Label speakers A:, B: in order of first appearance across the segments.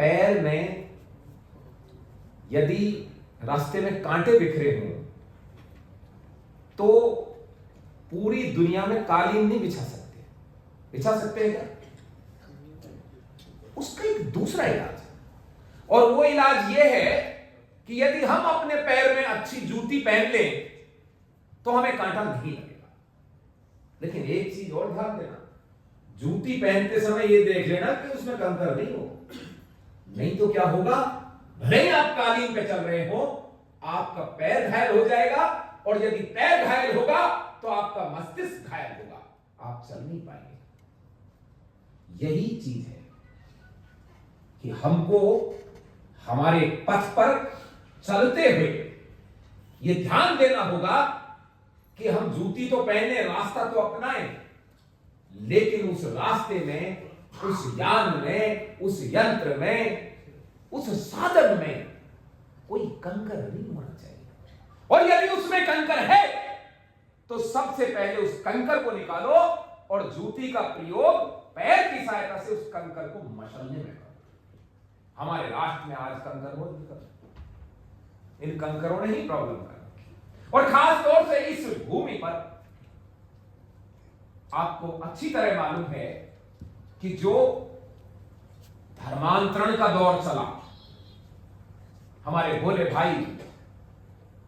A: पैर में यदि रास्ते में कांटे बिखरे हों तो पूरी दुनिया में कालीन नहीं बिछा सकते। बिछा सकते हैं क्या? उसका एक दूसरा इलाज है, और वो इलाज ये है कि यदि हम अपने पैर में अच्छी जूती पहन लें तो हमें कांटा नहीं लगेगा। लेकिन एक चीज और ध्यान देना, जूती पहनते समय ये देख लेना कि उसमें कंकर नहीं हो, नहीं तो क्या होगा, भले ही आप कालीन पे चल रहे हो, आपका पैर घायल हो जाएगा, और यदि पैर घायल होगा तो आपका मस्तिष्क घायल होगा, आप चल नहीं पाएंगे। यही चीज है कि हमको हमारे पथ पर चलते हुए यह ध्यान देना होगा कि हम जूती तो पहने, रास्ता तो अपनाएं, लेकिन उस रास्ते में, उस यान में, उस यंत्र में, उस साधन में कोई कंकर नहीं होना चाहिए। और यदि उसमें कंकर है तो सबसे पहले उस कंकर को निकालो और जूती का प्रयोग पैर की सहायता से उस कंकर को मसलने में करो। हमारे राष्ट्र में आज कंकर बहुत दिक्कत, इन कंकरों ने ही प्रॉब्लम कर, और खास तौर से इस भूमि पर आपको अच्छी तरह मालूम है कि जो धर्मांतरण का दौर चला, हमारे भोले भाई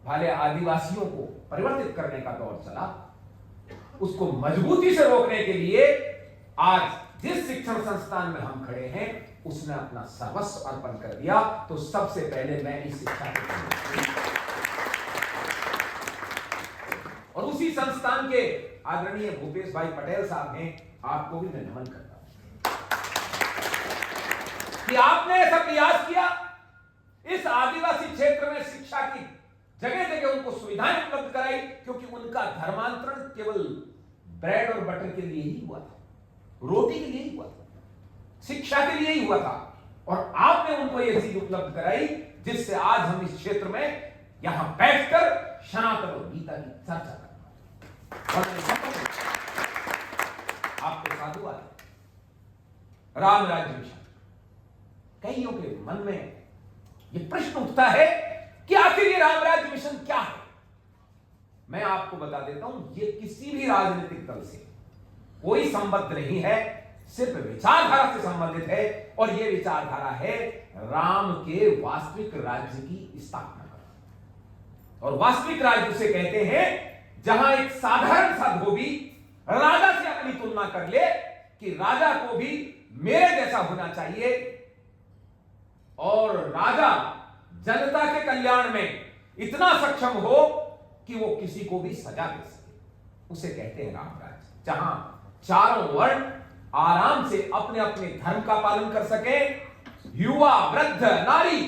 A: भाले आदिवासियों को परिवर्तित करने का दौर चला, उसको मजबूती से रोकने के लिए आज जिस शिक्षण संस्थान में हम खड़े हैं उसने अपना सर्वस्व अर्पण कर दिया। तो सबसे पहले मैं इस शिक्षा को, और उसी संस्थान के आदरणीय भूपेश भाई पटेल साहब हैं, आपको भी मैं नमन करता हूं कि आपने ऐसा प्रयास किया, इस आदिवासी क्षेत्र में शिक्षा की जगह जगह उनको सुविधाएं उपलब्ध कराई, क्योंकि उनका धर्मांतरण केवल ब्रेड और बटर के लिए ही हुआ था, रोटी के लिए ही हुआ था, शिक्षा के लिए ही हुआ था, और आपने उनको यह चीज उपलब्ध कराई जिससे आज हम इस क्षेत्र में यहां बैठकर सनातन और गीता की चर्चा कर रहे हैं। आपको साधुवाद। राम राज्य मिशन, कईयों के मन में यह प्रश्न उठता है कि आखिर ये राम राज्य मिशन क्या है। मैं आपको बता देता हूं, ये किसी भी राजनीतिक दल से कोई संबंध नहीं है, सिर्फ विचारधारा से संबंधित है, और यह विचारधारा है राम के वास्तविक राज्य की स्थापना करना। और वास्तविक राज्य उसे कहते हैं जहां एक साधारण सा धोबी राजा से अपनी तुलना कर ले कि राजा को भी मेरे जैसा होना चाहिए, और राजा जनता के कल्याण में इतना सक्षम हो कि वो किसी को भी सजा दे सके, उसे कहते हैं राम राज्य। जहां चारों वर्ण आराम से अपने अपने धर्म का पालन कर सके, युवा वृद्ध नारी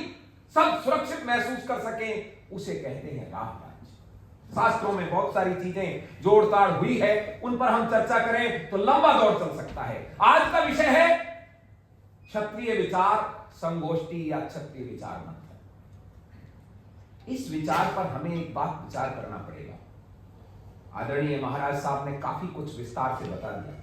A: सब सुरक्षित महसूस कर सके, उसे कहते हैं राम राज्य। शास्त्रों में बहुत सारी चीजें जोड़ताड़ हुई है, उन पर हम चर्चा करें तो लंबा दौर चल सकता है। आज का विषय है क्षत्रिय विचार संगोष्ठी या क्षत्रिय विचार मंथन। इस विचार पर हमें एक बात विचार करना पड़ेगा। आदरणीय महाराज साहब ने काफी कुछ विस्तार से बता दिया।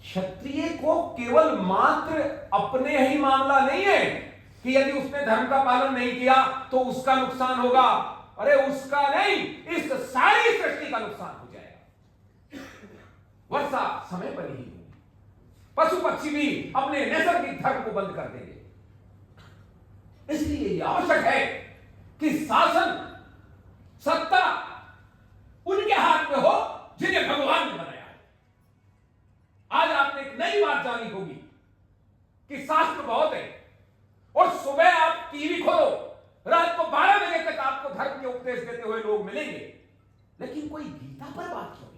A: क्षत्रिय को केवल मात्र अपने ही मामला नहीं है कि यदि उसने धर्म का पालन नहीं किया तो उसका नुकसान होगा। अरे उसका नहीं, इस सारी सृष्टि का नुकसान हो जाएगा। वर्षा समय पर नहीं होगी, पशु पक्षी भी अपने नैसर्गिक धर्म को बंद कर देंगे। इसलिए यह आवश्यक है कि शासन सत्ता उनके हाथ में हो जिन्हें भगवान ने बनाया है। आज आपने एक नई बात जानी होगी कि शास्त्र बहुत है, और सुबह आप टीवी खोलो, रात को 12 बजे तक आपको धर्म के उपदेश देते हुए लोग मिलेंगे, लेकिन कोई गीता पर बात क्यों नहीं?